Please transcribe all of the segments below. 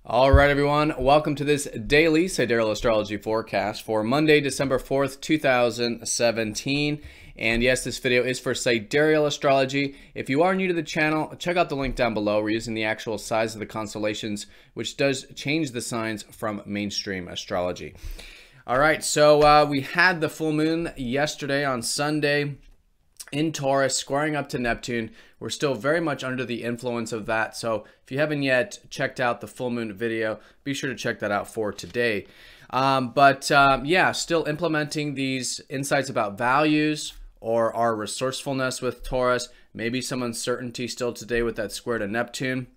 All right, everyone. Welcome to this daily Sidereal Astrology forecast for Monday, December 4th, 2017. And yes, this video is for Sidereal Astrology. If you are new to the channel, check out the link down below. We're using the actual size of the constellations, which does change the signs from mainstream astrology. All right, so we had the full moon yesterday on Sunday in Taurus, squaring up to Neptune. We're still very much under the influence of that. So if you haven't yet checked out the full moon video, be sure to check that out for today. Yeah, still implementing these insights about values or our resourcefulness with Taurus. Maybe some uncertainty still today with that square to Neptune.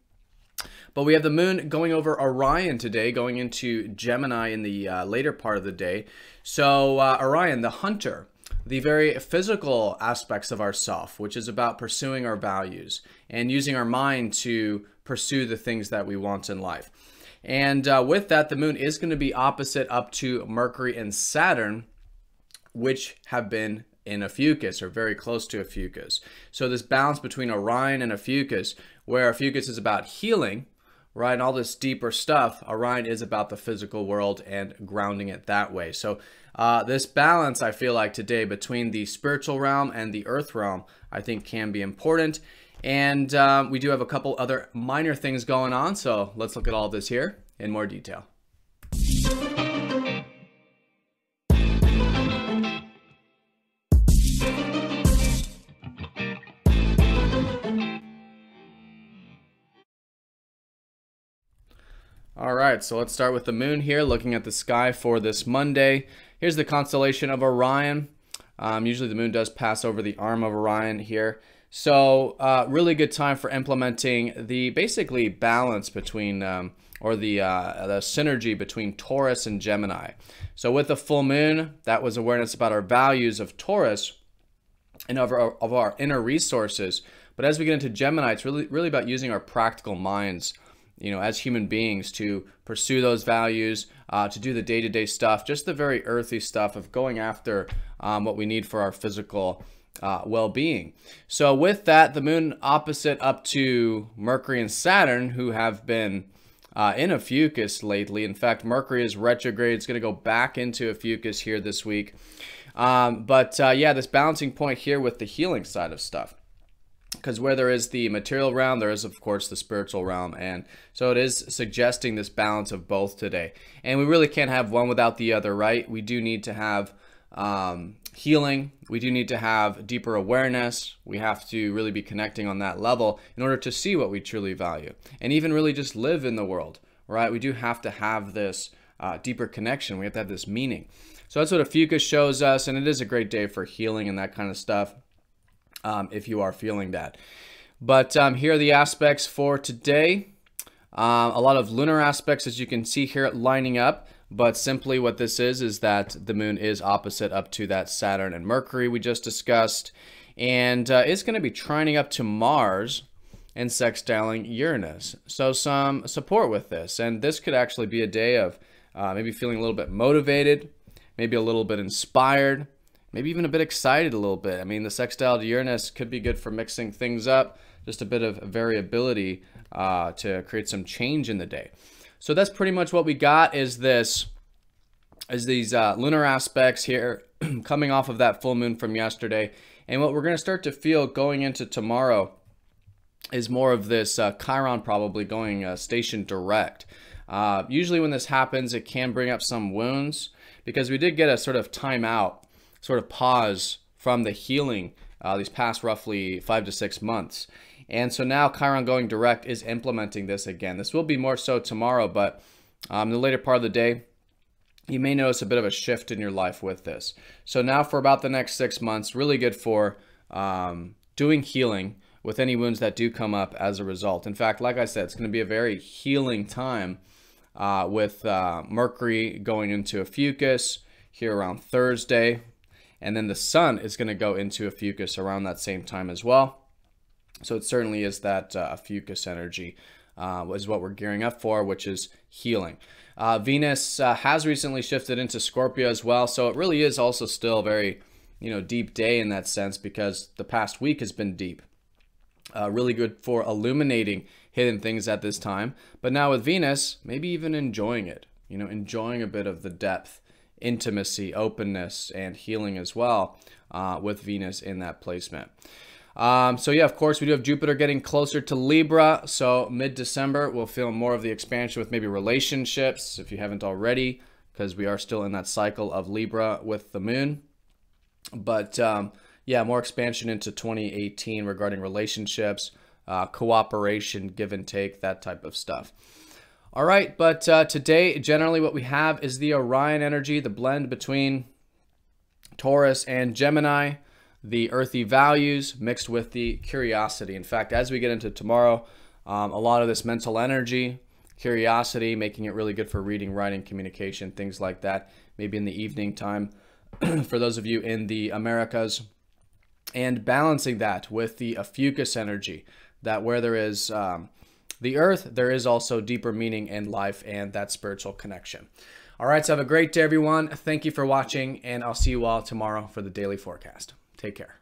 But we have the moon going over Orion today, going into Gemini in the later part of the day. So Orion, the hunter, the very physical aspects of ourself, which is about pursuing our values and using our mind to pursue the things that we want in life. And with that, the moon is going to be opposite up to Mercury and Saturn, which have been in Ophiuchus, or very close to Ophiuchus. So this balance between Orion and Ophiuchus, where Ophiuchus is about healing, right, and all this deeper stuff, Orion is about the physical world and grounding it that way. So this balance, I feel like today, between the spiritual realm and the earth realm, I think can be important. And we do have a couple other minor things going on, so let's look at all this here in more detail. All right, so let's start with the moon here, looking at the sky for this Monday. Here's the constellation of Orion. Usually the moon does pass over the arm of Orion here. So really good time for implementing the basically balance between, or the synergy between Taurus and Gemini. So with the full moon, that was awareness about our values of Taurus and of our inner resources. But as we get into Gemini, it's really about using our practical minds, you know, as human beings, to pursue those values, to do the day-to-day stuff, just the very earthy stuff of going after what we need for our physical well-being. So with that, the moon opposite up to Mercury and Saturn, who have been in Ophiuchus lately. In fact, Mercury is retrograde. It's going to go back into Ophiuchus here this week. Yeah, this balancing point here with the healing side of stuff. Because where there is the material realm, there is, of course, the spiritual realm. And so it is suggesting this balance of both today. And we really can't have one without the other, right? We do need to have healing. We do need to have deeper awareness. We have to really be connecting on that level in order to see what we truly value. And even really just live in the world, right? We do have to have this deeper connection. We have to have this meaning. So that's what Ophiuchus shows us. And it is a great day for healing and that kind of stuff. If you are feeling that. But here are the aspects for today. A lot of lunar aspects, as you can see here, lining up. But simply what this is that the moon is opposite up to that Saturn and Mercury we just discussed. And it's going to be trining up to Mars and sextiling Uranus. So some support with this. And this could actually be a day of maybe feeling a little bit motivated, maybe a little bit inspired, maybe even a bit excited a little bit. I mean, the sextile to Uranus could be good for mixing things up, just a bit of variability to create some change in the day. So that's pretty much what we got, is these lunar aspects here coming off of that full moon from yesterday. And what we're going to start to feel going into tomorrow is more of this Chiron probably going station direct. Usually when this happens, it can bring up some wounds, because we did get a sort of timeout, sort of pause from the healing these past roughly 5 to 6 months. And so now Chiron going direct is implementing this again. This will be more so tomorrow, but in the later part of the day, you may notice a bit of a shift in your life with this. So now for about the next 6 months, really good for doing healing with any wounds that do come up as a result. In fact, like I said, it's going to be a very healing time with Mercury going into Ophiuchus here around Thursday. And then the sun is going to go into Ophiuchus around that same time as well. So it certainly is that Ophiuchus energy is what we're gearing up for, which is healing. Venus has recently shifted into Scorpio as well. So it really is also still a very, deep day in that sense, because the past week has been deep. Really good for illuminating hidden things at this time. But now with Venus, maybe even enjoying it, you know, enjoying a bit of the depth, intimacy, openness, and healing as well with Venus in that placement. So yeah, of course, we do have Jupiter getting closer to Libra. So mid-December, we'll feel more of the expansion with maybe relationships, if you haven't already, because we are still in that cycle of Libra with the moon. But yeah, more expansion into 2018 regarding relationships, cooperation, give and take, that type of stuff. All right, but today, generally what we have is the Orion energy, the blend between Taurus and Gemini, the earthy values mixed with the curiosity. In fact, as we get into tomorrow, a lot of this mental energy, curiosity, making it really good for reading, writing, communication, things like that, maybe in the evening time for those of you in the Americas. And balancing that with the Ophiuchus energy, that where there is the earth, there is also deeper meaning in life and that spiritual connection. All right, so have a great day, everyone. Thank you for watching, and I'll see you all tomorrow for the daily forecast. Take care.